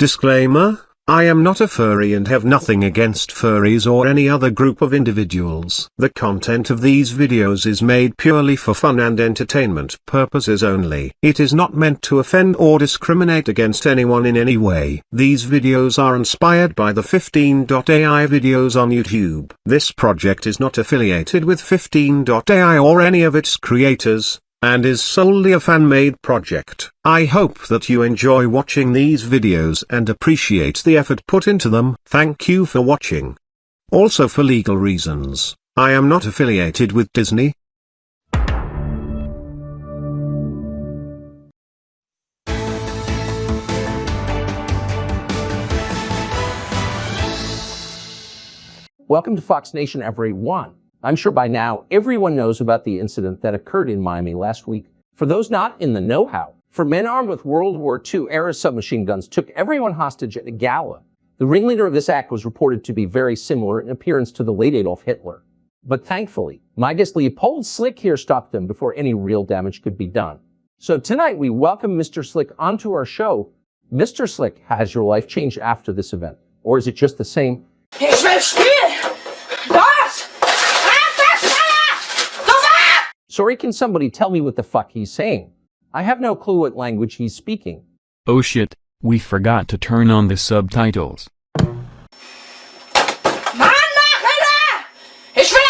Disclaimer: I am not a furry and have nothing against furries or any other group of individuals. The content of these videos is made purely for fun and entertainment purposes only. It is not meant to offend or discriminate against anyone in any way. These videos are inspired by the 15.ai videos on YouTube. This project is not affiliated with 15.ai or any of its creators, and is solely a fan-made project. I hope that you enjoy watching these videos and appreciate the effort put into them. Thank you for watching. Also, for legal reasons, I am not affiliated with Disney. Welcome to Fox Nation, everyone. I'm sure by now everyone knows about the incident that occurred in Miami last week. For those not in the know-how, four men armed with World War II-era submachine guns took everyone hostage at a gala. The ringleader of this act was reported to be very similar in appearance to the late Adolf Hitler. But thankfully, my guest Leopold Slick here stopped them before any real damage could be done. So tonight we welcome Mr. Slick onto our show. Mr. Slick, has your life changed after this event? Or is it just the same? Ich will spielen! Was? Sorry, can somebody tell me what the fuck he's saying? I have no clue what language he's speaking. Oh shit, we forgot to turn on the subtitles. Mann, Alter! Ich will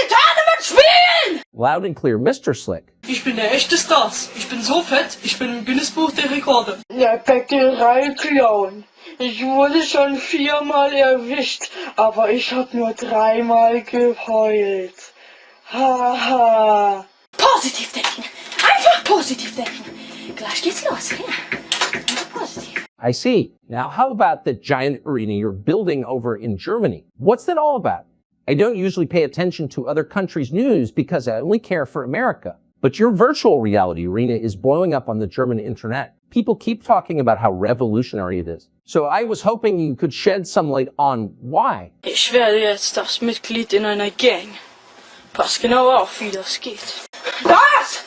Tournament spielen! Loud and clear, Mr. Slick. Ich bin der echte Stars. Ich bin so fett, ich bin im Guinness-Buch der Rekorde. Der Bäckerei-Clown. Ich wurde schon 4-mal erwischt, aber ich hab nur 3-mal geheult. Haha. Positiv denken! Einfach positiv denken! Gleich geht's los, ja? Einfach positiv. I see. Now, how about the giant arena you're building over in Germany? What's that all about? I don't usually pay attention to other countries' news because I only care for America. But your virtual reality arena is blowing up on the German internet. People keep talking about how revolutionary it is. So I was hoping you could shed some light on why. Ich werde jetzt das Mitglied in einer Gang. Pass genau auf, wie das geht. Was?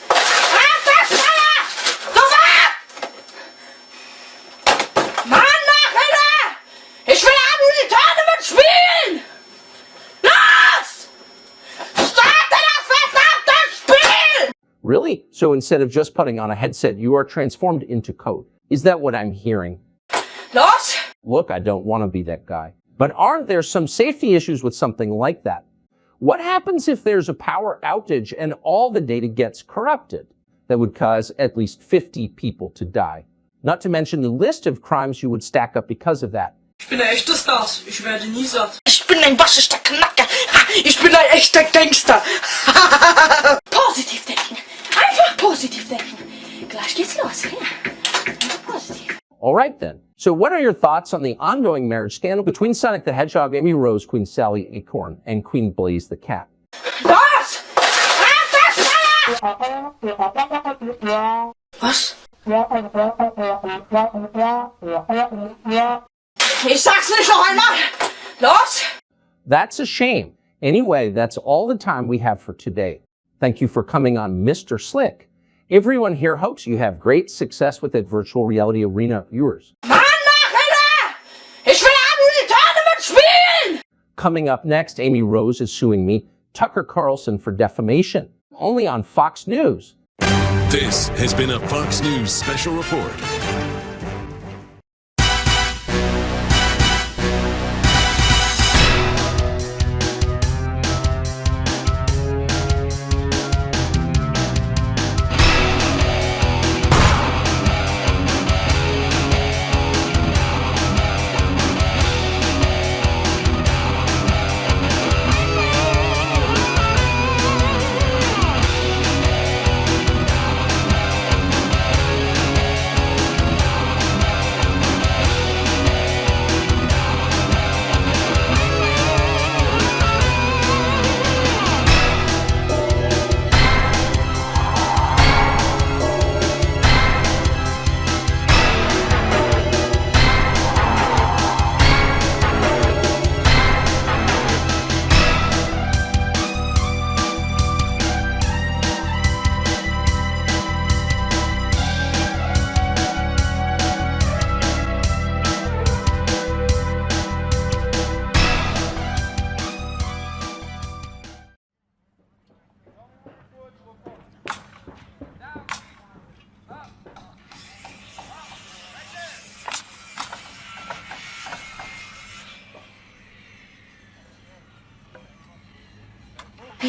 Mann, Alter! Ich will Tournament spielen! Los! Starte das verdammte Spiel! Really? So instead of just putting on a headset, you are transformed into code. Is that what I'm hearing? Los! Look, I don't want to be that guy. But aren't there some safety issues with something like that? What happens if there's a power outage and all the data gets corrupted? That would cause at least 50 people to die. Not to mention the list of crimes you would stack up because of that. Ich bin der echte Stars. Ich werde nie satt. Ich bin ein waschechter Knacker! Ich bin ein echter Gangster! Positiv denken! Einfach positiv denken! Gleich geht's los, ja? Einfach positiv. All right then. So what are your thoughts on the ongoing marriage scandal between Sonic the Hedgehog, Amy Rose, Queen Sally Acorn, and Queen Blaze the Cat? Was? Was? Ich sag's nicht noch einmal! Los! That's a shame. Anyway, that's all the time we have for today. Thank you for coming on Mr. Slick. Everyone here hopes you have great success with that virtual reality arena of yours. Mann, Alter! Ich will Tournament spielen! Coming up next, Amy Rose is suing me, Tucker Carlson, for defamation. Only on Fox News. This has been a Fox News special report.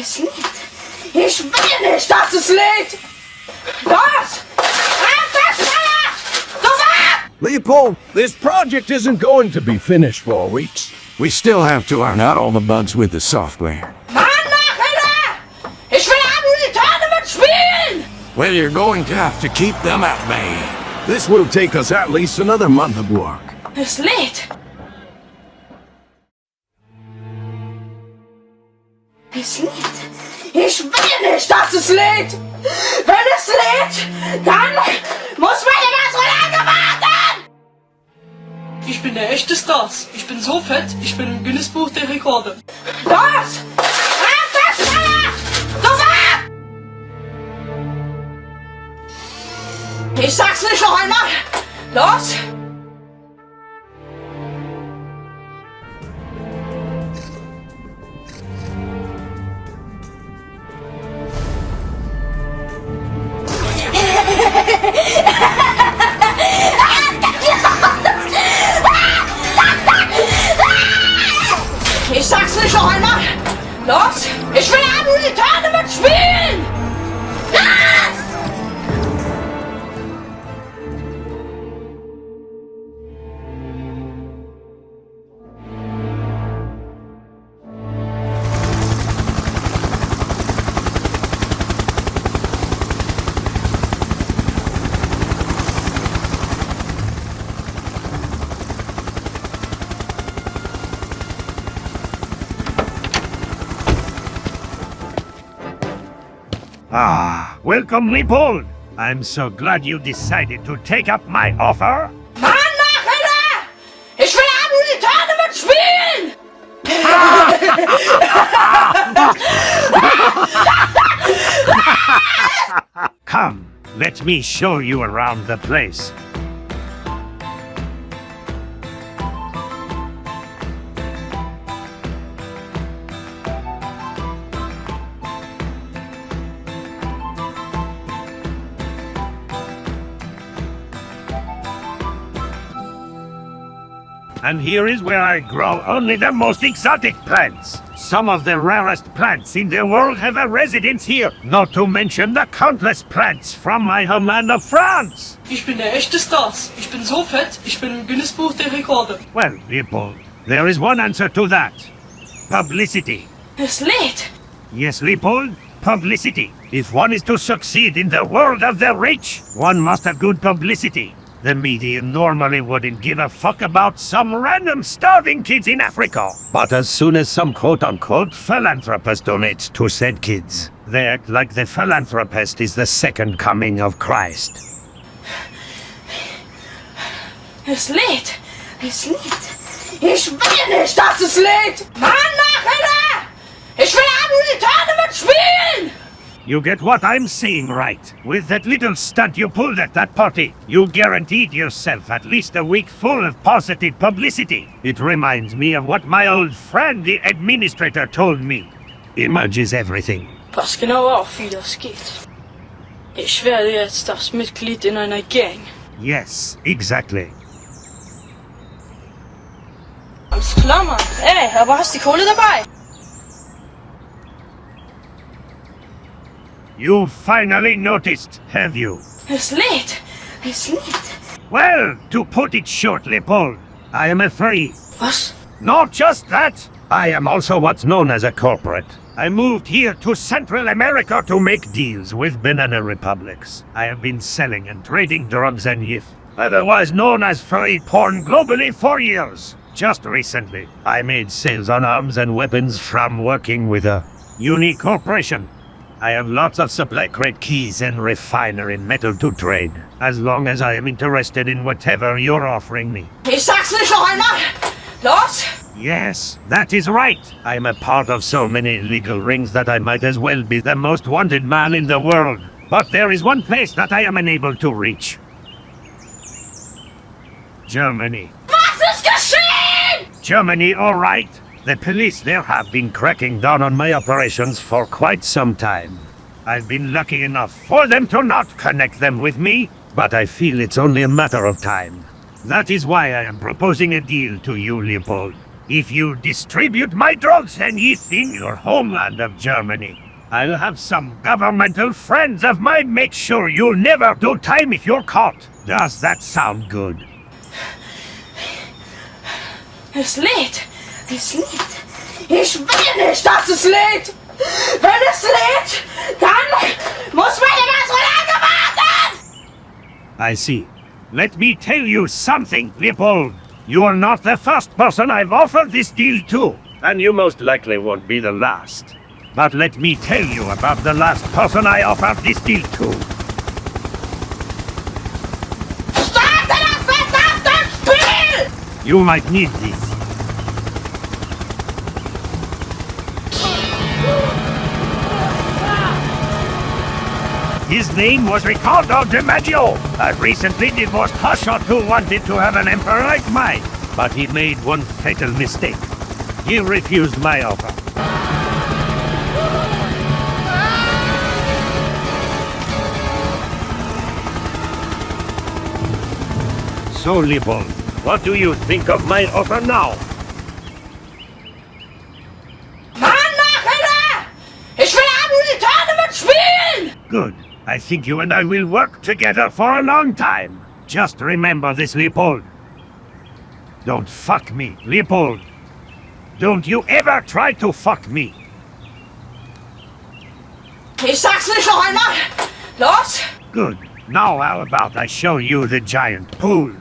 Es lädt. Ich will nicht, dass es lädt. Los! Einfach schneller! Sofort! Leopold, this project isn't going to be finished for weeks. We still have to iron out all the bugs with the software. Mann, Nachhinein! Ich will auch nur die Tournament spielen! Well, you're going to have to keep them at bay. This will take us at least another month of work. Es lädt. Es lädt. Ich will nicht, dass es lädt. Wenn es lädt, dann muss man immer so lange warten. Ich bin der echte Stars. Ich bin so fett, ich bin im Guinness-Buch der Rekorde. Los! Einfach schneller! Sofort! Ich sag's nicht noch einmal. Los! Ich sag's nicht noch einmal. Los! Ich will auch nur die Tournament spielen! Los! Ah, welcome, Leopold. I'm so glad you decided to take up my offer. Mann, Nachhinein! Ich will auch nur die Tournament spielen! Come, let me show you around the place. And here is where I grow only the most exotic plants. Some of the rarest plants in the world have a residence here, not to mention the countless plants from my homeland of France. Ich bin der echte Stars. Ich bin so fett, ich bin im Guinness-Buch der Rekorde. Well, Leopold, there is one answer to that. Publicity. Es lädt. Yes, Leopold, publicity. If one is to succeed in the world of the rich, one must have good publicity. The media normally wouldn't give a fuck about some random starving kids in Africa. But as soon as some quote-unquote philanthropist donates to said kids, they act like the philanthropist is the second coming of Christ. Es lädt. Es lädt. Ich will nicht, dass es lädt. Mann, Nachhinein! Ich will auch nur die Tournament spielen! You get what I'm saying, right? With that little stunt you pulled at that party, you guaranteed yourself at least a week full of positive publicity. It reminds me of what my old friend, the administrator, told me. Image is everything. Pass genau auf, wie das geht. Ich werde jetzt das Mitglied in einer Gang. Yes, exactly. Alles klar, Mann. Ey, aber hast die Kohle dabei? You finally noticed, have you? Es lädt. Es lädt. Well, to put it short, Leopold, I am a free. Was? Not just that, I am also what's known as a corporate. I moved here to Central America to make deals with banana republics. I have been selling and trading drugs and yiff, otherwise known as furry porn globally for years. Just recently, I made sales on arms and weapons from working with a unique corporation. I have lots of supply-grade keys and refinery metal to trade, as long as I am interested in whatever you're offering me. Ich sag's nicht noch einmal. Los! Yes, that is right. I am a part of so many legal rings that I might as well be the most wanted man in the world. But there is one place that I am unable to reach. Germany. Was ist geschehen? Germany, all right. The police there have been cracking down on my operations for quite some time. I've been lucky enough for them to not connect them with me, but I feel it's only a matter of time. That is why I am proposing a deal to you, Leopold. If you distribute my drugs and eat in your homeland of Germany, I'll have some governmental friends of mine make sure you'll never do time if you're caught. Does that sound good? Es lädt. Es lädt. Ich will nicht, dass es lädt. Wenn es lädt, dann muss man immer so lange warten. I see. Let me tell you something, Leopold. You are not the first person I've offered this deal to, and you most likely won't be the last. But let me tell you about the last person I offered this deal to. Starte das verdammte Spiel! You might need this. His name was Riccardo DiMaggio, a recently divorced hushot who wanted to have an emperor like mine. But he made one fatal mistake. He refused my offer. So, Leopold, what do you think of my offer now? Mann, nachher! Ich will Amul Tournament spielen! Good. I think you and I will work together for a long time. Just remember this, Leopold. Don't fuck me, Leopold. Don't you ever try to fuck me. Ich sag's nicht noch einmal. Los! Good. Now how about I show you the giant pool?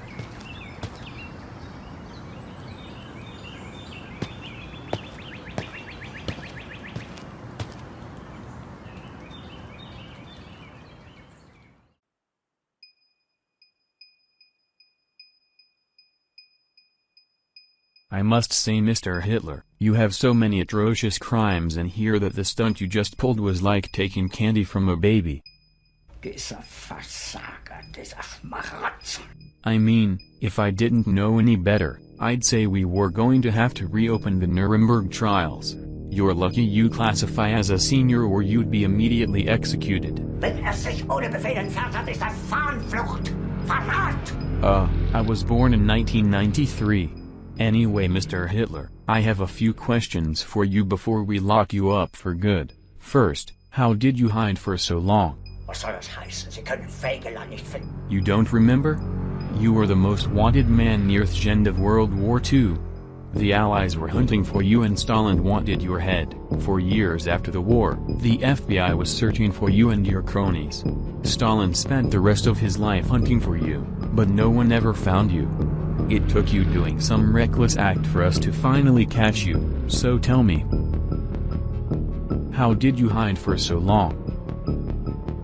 I must say, Mr. Hitler, you have so many atrocious crimes, and hear that the stunt you just pulled was like taking candy from a baby. I mean, if I didn't know any better, I'd say we were going to have to reopen the Nuremberg trials. You're lucky you classify as a senior, or you'd be immediately executed. Wenn sich ohne Befehl entfernt hat, ist das Fahnenflucht. Verrat! I was born in 1993. Anyway, Mr. Hitler, I have a few questions for you before we lock you up for good. First, how did you hide for so long? Was soll das heißen? Sie können Fegelein nicht finden. You don't remember? You were the most wanted man near the end of World War II. The Allies were hunting for you and Stalin wanted your head. For years after the war, the FBI was searching for you and your cronies. Stalin spent the rest of his life hunting for you, but no one ever found you. It took you doing some reckless act for us to finally catch you, so tell me. How did you hide for so long?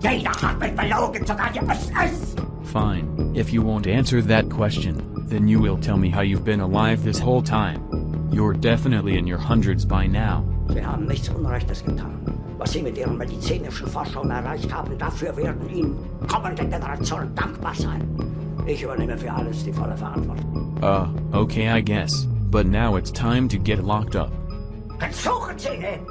Jeder hat mich belogen, sogar die SS! Fine, if you won't answer that question, then you will tell me how you've been alive this whole time. You're definitely in your hundreds by now. Sie haben nichts Unrechtes getan. Was Sie mit Ihren medizinischen Forschungen erreicht haben, dafür werden Ihnen kommende Generationen dankbar sein. Ich übernehme für alles die volle Verantwortung. Okay, I guess. But now it's time to get locked up. Suchen Sie ihn!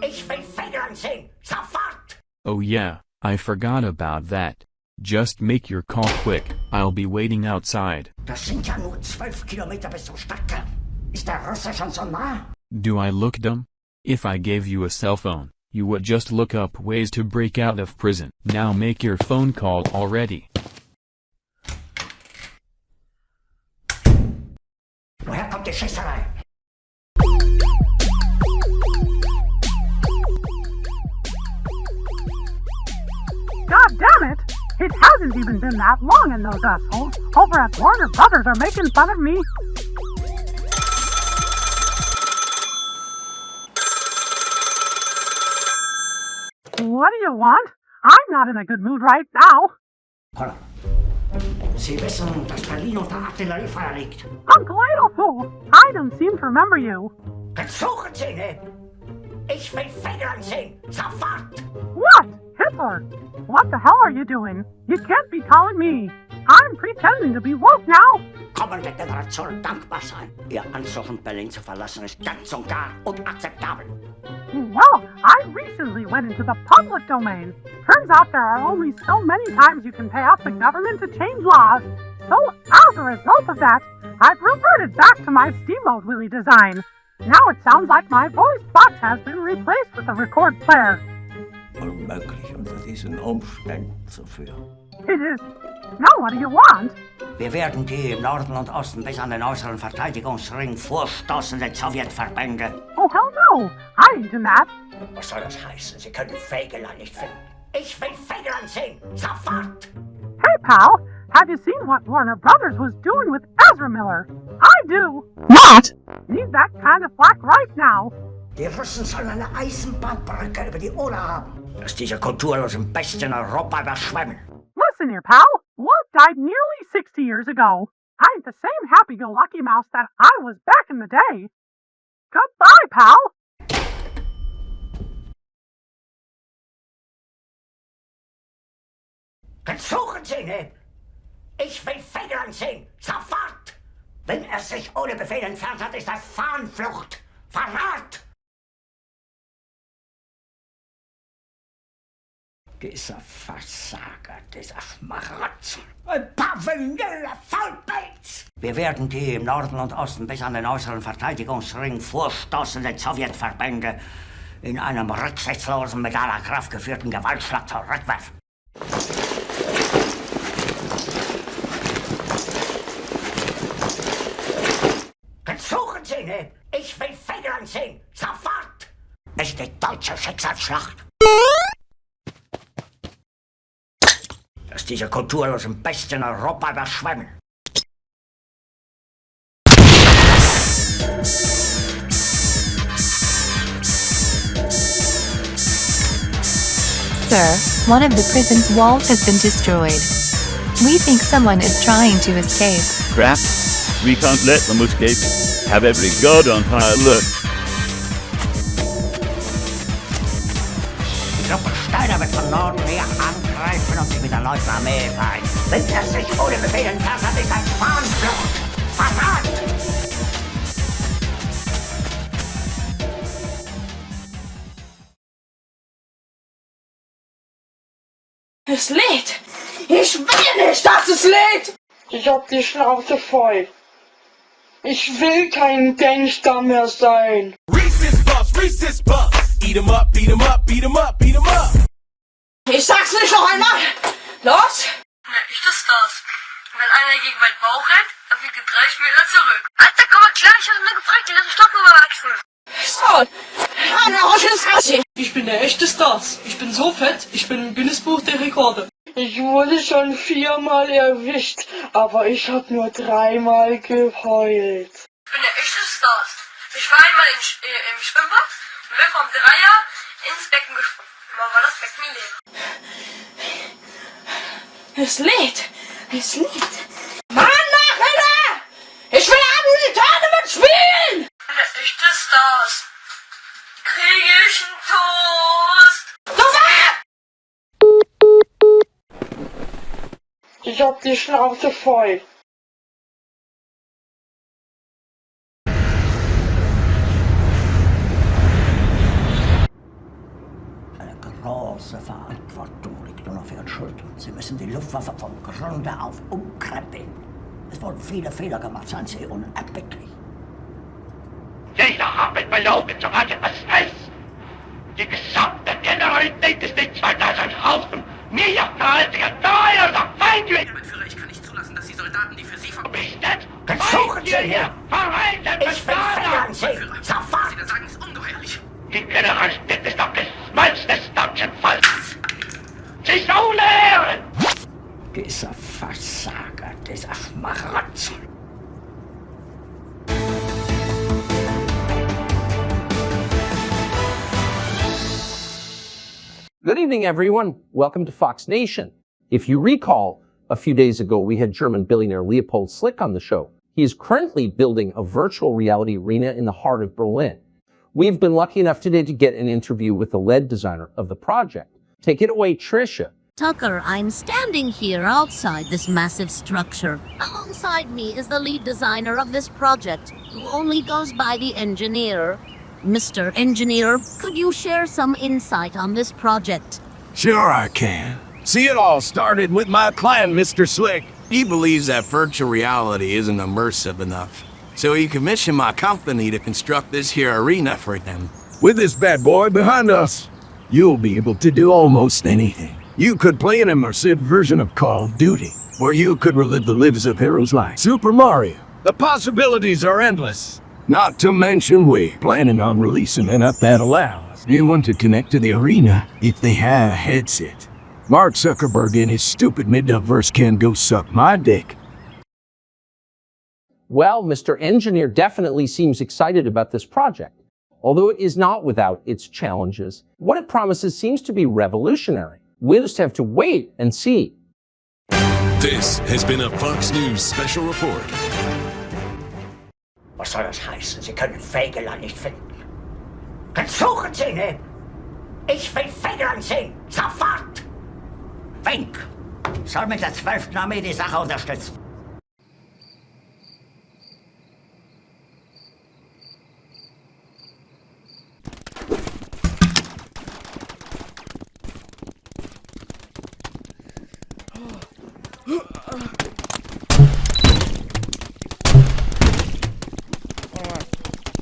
Ich will Fegelein sehen! Sofort! Oh yeah, I forgot about that. Just make your call quick, I'll be waiting outside. Das sind ja nur 12 Kilometer bis zum Stadtkern. Ist der Russe schon so nah? Do I look dumb? If I gave you a cell phone, you would just look up ways to break out of prison. Now make your phone call already. Woher kommt die Schießerei? God damn it! It hasn't even been that long, and those assholes over at Warner Brothers are making fun of me. What do you want? I'm not in a good mood right now. Holla. Sie wissen, dass Berlin unter Artilleriefeuer liegt. Uncle Adolfo, I don't seem to remember you. Suchen Sie ihn! Ich will Fegelein sehen! Sofort! What? Hitler? What the hell are you doing? You can't be calling me. I'm pretending to be woke now. Kommende Generationen dankbar sein. Ihr Ansuchen, Berlin zu verlassen, ist ganz und gar unakzeptabel. Well, I recently went into the public domain. Turns out there are only so many times you can pay off the government to change laws. So, as a result of that, I've reverted back to my Steamboat Willie design. Now it sounds like my voice box has been replaced with a record player. Unmöglich unter diesen Umständen zu führen. It is. Now what do you want? Wir werden die im Norden und Osten bis an den äußeren Verteidigungsring vorstoßenden Sowjetverbände. Oh, hell no. I ain't in that. Was soll das heißen? Sie können Fegelein nicht finden. Ich will Fegelein sehen. Sofort! Hey, pal. Have you seen what Warner Brothers was doing with Ezra Miller? I do. What? Need that kind of flack right now. Die Russen sollen eine Eisenbahnbrücke über die Oder haben. Dass diese kulturlosen Bestien Europa überschwemmen. Listen here, pal. Walt died nearly 60 years ago. I ain't the same happy-go-lucky mouse that I was back in the day. Goodbye, pal. Suchen Sie ihn! Ich will Fegelein sehen! Sofort! Wenn er sich ohne Befehl entfernt hat, ist das Fahnenflucht! Verrat! Dieser Versager, dieser Schmarotzer. Ein paar vanille Faulpelz! Wir werden die im Norden und Osten bis an den äußeren Verteidigungsring vorstoßenden Sowjetverbände in einem rücksichtslosen, mit aller Kraft geführten Gewaltschlag zurückwerfen. Suchen Sie ihn! Ich will Fegelein sehen! Sofort! Es ist die deutsche Schicksalsschlacht! Dass diese kulturlosen Bestien Europa überschwemmen! Sir, one of the prison's walls has been destroyed. We think someone is trying to escape. Crap. We can't let them escape. Have every god on high alert. Die Gruppe Steiner wird von Norden her angreifen und sich mit der neuen Armee vereinen. Wenn er sich ohne Befehl entfernt hat, ist ein Fahnenflucht. Verrat! Es lädt! Ich will nicht, dass es lädt! Ich hab die Schnauze voll. Ich will kein Gangster mehr sein. Resist bus. Eat 'em up, beat 'em up, beat 'em up, beat 'em up. Ich sag's nicht noch einmal! Los! Na, ist das? Wenn einer gegen meinen Bauch rennt, dann fliegt er 30 Meter zurück. Alter, komm mal klar, ich hab nur gefragt, den lass den Stock überwachsen. Ich bin der echte Stars. Ich bin so fett, ich bin im Guinness-Buch der Rekorde. Ich wurde schon 4-mal erwischt, aber ich hab nur 3-mal geheult. Ich bin der echte Stars. Ich war einmal im Schwimmbad und bin vom Dreier ins Becken gesprungen. Immer war das Becken leer. Es lädt! Es lädt! Mann, Nachhinein! Ich will Annual Tournament spielen! Der echte Stars. Krieg ich einen Toast? Ich hab die Schnauze voll. Eine große Verantwortung liegt nun auf Ihren Schultern. Sie müssen die Luftwaffe vom Grunde auf umkrempeln. Es wurden viele Fehler gemacht, seien Sie unerbittlich. Jeder hat belogen, soweit etwas weiß. Die gesamte Generalität ist nicht weiter als ein Haufen mehrjähriger treuer Feindwilliger. Führer, ich kann nicht zulassen, dass die Soldaten, die für Sie verbüßtet, Suchen Sie hier! verreisen Ich will Federn sehen! Sofort! Sie dann sagen, ist ungeheuerlich. Die Generalität ist doch des Schmalz des deutschen Volkes. Sie ist ohne Ehre! Dieser Versager, dieser Schmarotzer. Good evening, everyone. Welcome to Fox Nation. If you recall, a few days ago, we had German billionaire Leopold Slick on the show. He is currently building a virtual reality arena in the heart of Berlin. We've been lucky enough today to get an interview with the lead designer of the project. Take it away, Tricia. Tucker, I'm standing here outside this massive structure. Alongside me is the lead designer of this project, who only goes by the engineer. Mr. Engineer, could you share some insight on this project? Sure I can. See, it all started with my client, Mr. Slick. He believes that virtual reality isn't immersive enough. So he commissioned my company to construct this here arena for him. With this bad boy behind us, you'll be able to do almost anything. You could play an immersive version of Call of Duty, where you could relive the lives of heroes like Super Mario. The possibilities are endless. Not to mention we're planning on releasing an app that allows anyone to connect to the arena if they have a headset. Mark Zuckerberg and his stupid metaverse can go suck my dick. Well, Mr. Engineer definitely seems excited about this project. Although it is not without its challenges, what it promises seems to be revolutionary. We'll just have to wait and see. This has been a Fox News special report. Was soll das heißen? Sie können Fägeland nicht finden. Dann suchen Sie ihn! Ich will Fägeland sehen! Sofort! Wink! Soll mit der 12. Armee die Sache unterstützen.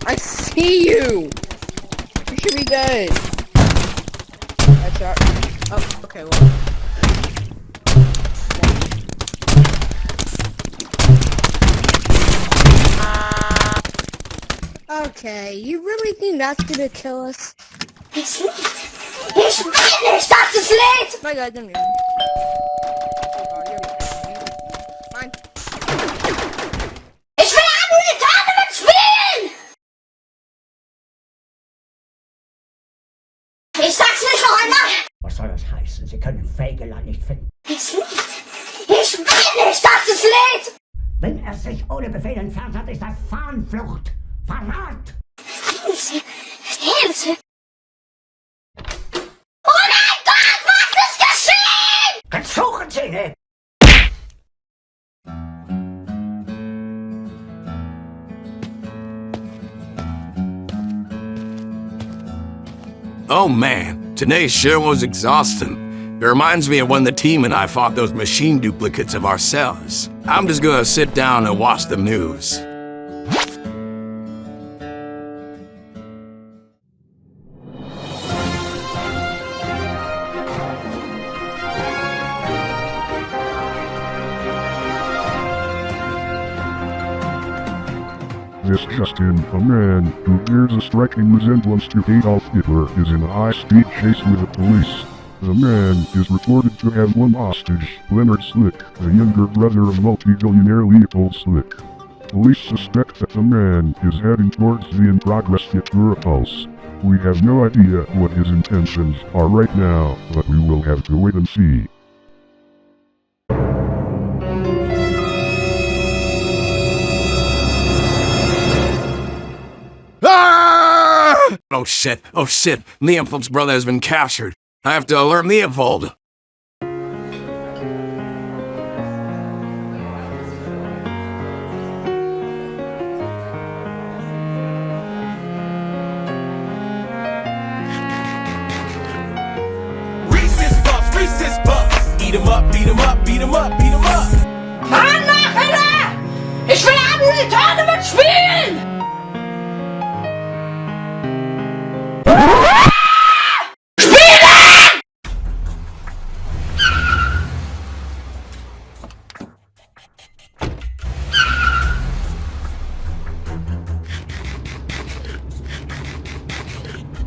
I see you! You should be dead. That's out. Oh, okay, well. Okay, you really think that's gonna kill us? It's lit! Ich bin nicht, das ist lit! My God, don't Fine. Ich will andere Tournament spielen! Ich sag's nicht noch einmal! Was soll das heißen? Sie können Fägeland nicht finden. It's lit! Ich bin nicht, das ist lit! Wenn er sich ohne Befehl entfernt hat, ist das Fahnenflucht. Verrat! Hilfe! Hilfe! Oh mein Gott, was ist geschehen? Dann suchen Sie ihn! Oh man, today sure was exhausting. It reminds me of when the team and I fought those machine duplicates of ourselves. I'm just gonna sit down and watch the news. This Justin, a man who bears a striking resemblance to Adolf Hitler, is in a high-speed chase with the police. The man is reported to have one hostage, Leonard Slick, a younger brother of multi-billionaire Leopold Slick. Police suspect that the man is heading towards the in-progress Hitler Pulse. We have no idea what his intentions are right now, but we will have to wait and see. Ah! Oh shit, Leopold's brother has been captured. I have to alert Leopold. Reese's Puffs. Eat 'em up, beat 'em up, beat 'em up, beat 'em up. Mann, Nachher! Ich will andere Tournament spielen!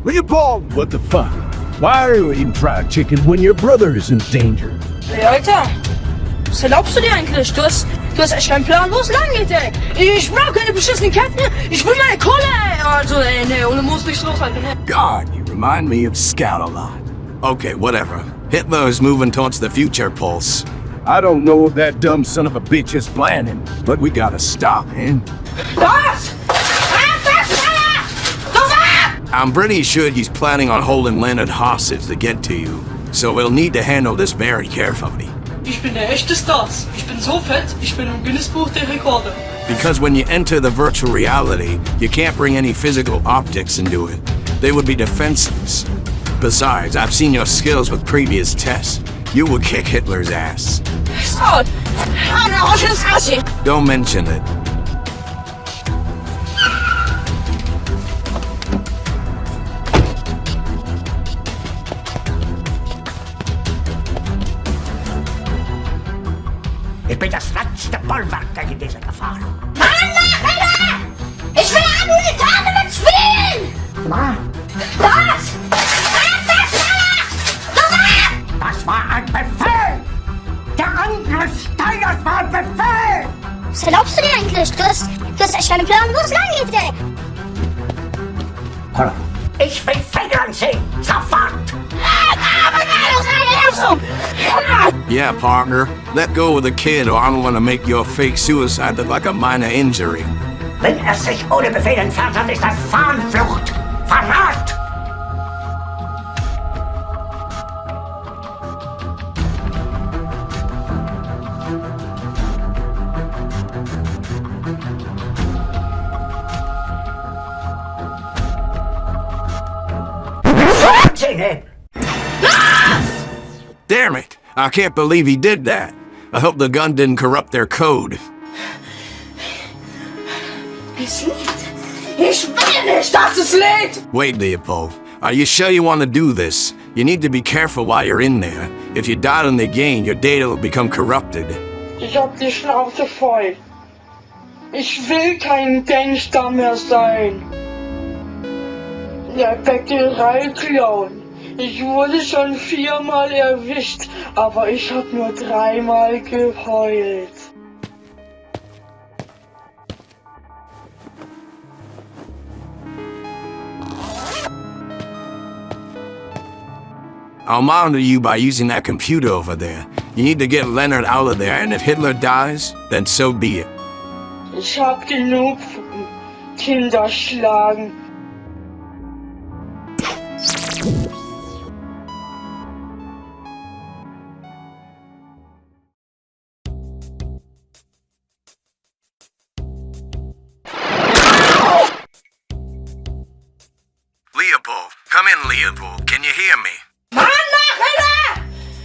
Leopold! What the fuck? Why are you eating fried chicken when your brother is in danger? Ey, Alter, was erlaubst du dir eigentlich? Du hast echt keinen Plan, wo es lang geht, ey. Ich brauch keine beschissenen Ketten, ich will meine Kohle, ey. Also, ey, nee, ohne muss nichts loshalten, ey. God, you remind me of Scout a lot. Okay, whatever. Hitler is moving towards the future pulse. I don't know what that dumb son of a bitch is planning, but we gotta stop him. Was? I'm pretty sure he's planning on holding Leonard hostage to get to you, so we'll need to handle this very carefully. Ich bin der echte Stars. Ich bin so fett, ich bin im Guinness-Buch der Rekorde. Because when you enter the virtual reality, you can't bring any physical objects into it. They would be defenseless. Besides, I've seen your skills with previous tests. you would kick Hitler's ass. So, Don't mention it. Ich bin das letzte Bollwerk gegen diese Gefahr. Ich will Anulitane mitspielen! Was? Das war ein Befehl! Der Angriff Steiners war ein Befehl! Was erlaubst du dir eigentlich? Du hast echt keine Plan, wo es lang geht, ey. Ich will Federn sehen! Sofort! Yeah, partner. Let go of the kid or I don't want to make your fake suicide look like a minor injury. Wenn er sich ohne Befehl entfernt hat, ist das Fahnenflucht! Verrat! Damn it! I can't believe he did that. I hope the gun didn't corrupt their code. Es lädt. Ich will nicht, dass es lädt! Wait, Leopold. Are you sure you want to do this? You need to be careful while you're in there. If you die on the game, your data will become corrupted. Ich hab die Schnauze voll. Ich will kein Gangster mehr sein. Der Bäckerei-Clown. Ich wurde schon 4-mal erwischt, aber ich hab nur 3-mal geheult. I'll monitor you by using that computer over there. You need to get Leonard out of there, and if Hitler dies, then so be it. Ich hab genug von Kinderschlagen. Leopold, come in, Leopold. Can you hear me?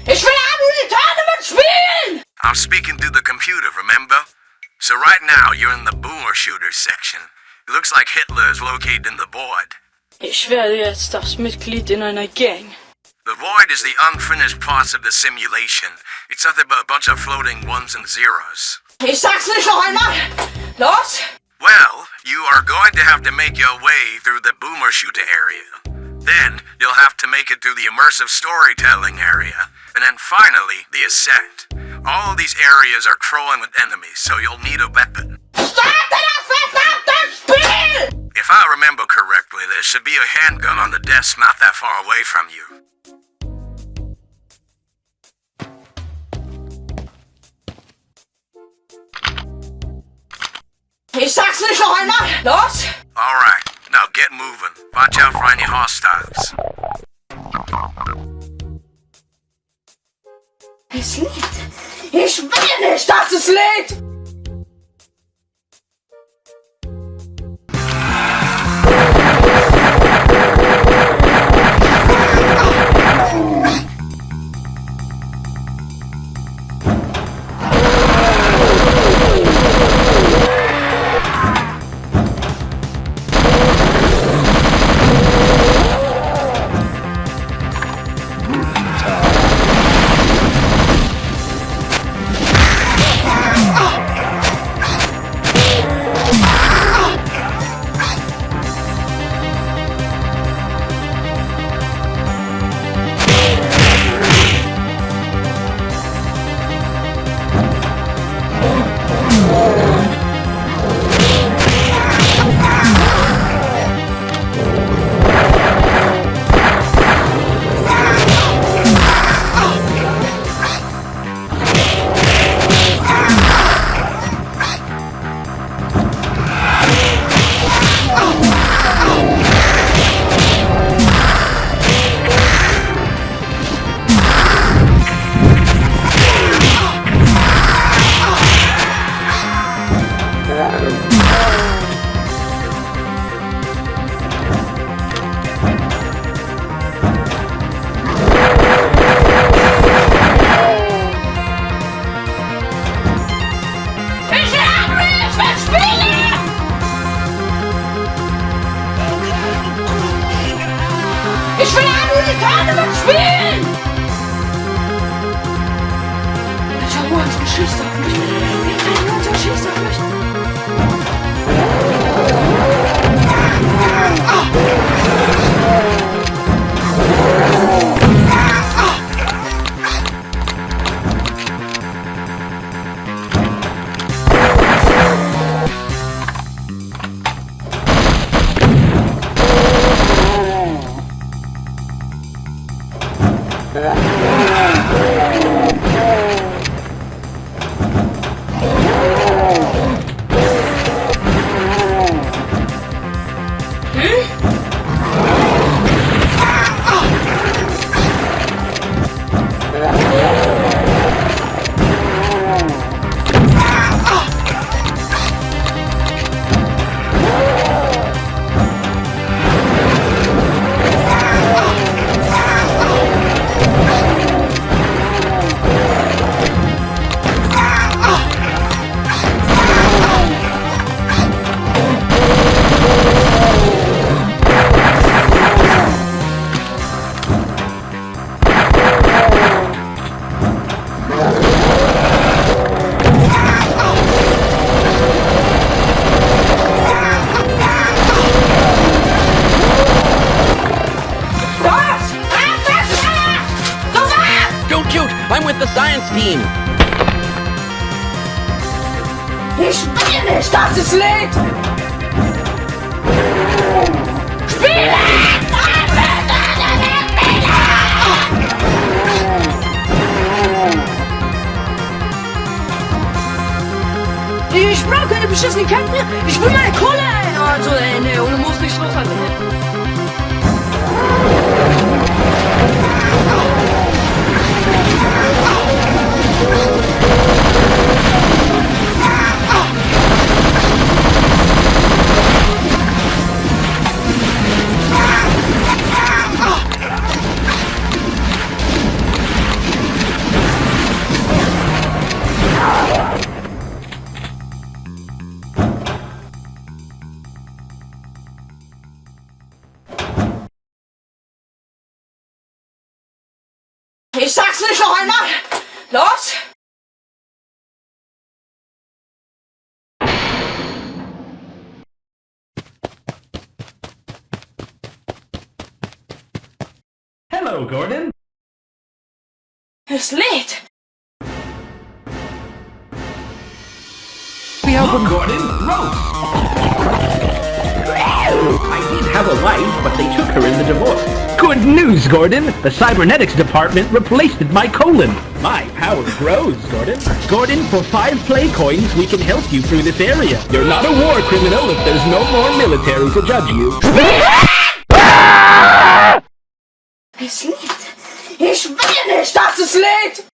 Ich will Anulitane mitspielen! I'm speaking through the computer, remember? So right now, you're in the boomer shooter section. It looks like Hitler is located in the void. Ich werde jetzt das Mitglied in einer Gang. The void is the unfinished parts of the simulation. It's nothing but a bunch of floating ones and zeros. Ich sag's nicht noch einmal! Los! Well, you are going to have to make your way through the boomer shooter area. Then, you'll have to make it through the immersive storytelling area. And then finally, the ascent. All of these areas are crawling with enemies, so you'll need a weapon. If I remember correctly, there should be a handgun on the desk not that far away from you. Ich sag's nicht noch einmal! Los! Alright, now get moving. Watch out for any hostiles. Es lädt. Ich will nicht, dass es lädt! ist Lied! Spiele! Ich brauche keine beschissenen Kämpfe. Ich will meine Kohle, ey. Also, nee, ohne muss nicht loshalten. Ich sag's nicht noch einmal! Los! Hello, Gordon. Es lädt! We have a Gordon roast. I did have a wife, but they took her in the divorce. Good news, Gordon! The cybernetics department replaced my colon. My power grows, Gordon. Gordon, for 5 play coins, we can help you through this area. You're not a war criminal if there's no more military to judge you. Es lädt! Ich will nicht, dass es lädt!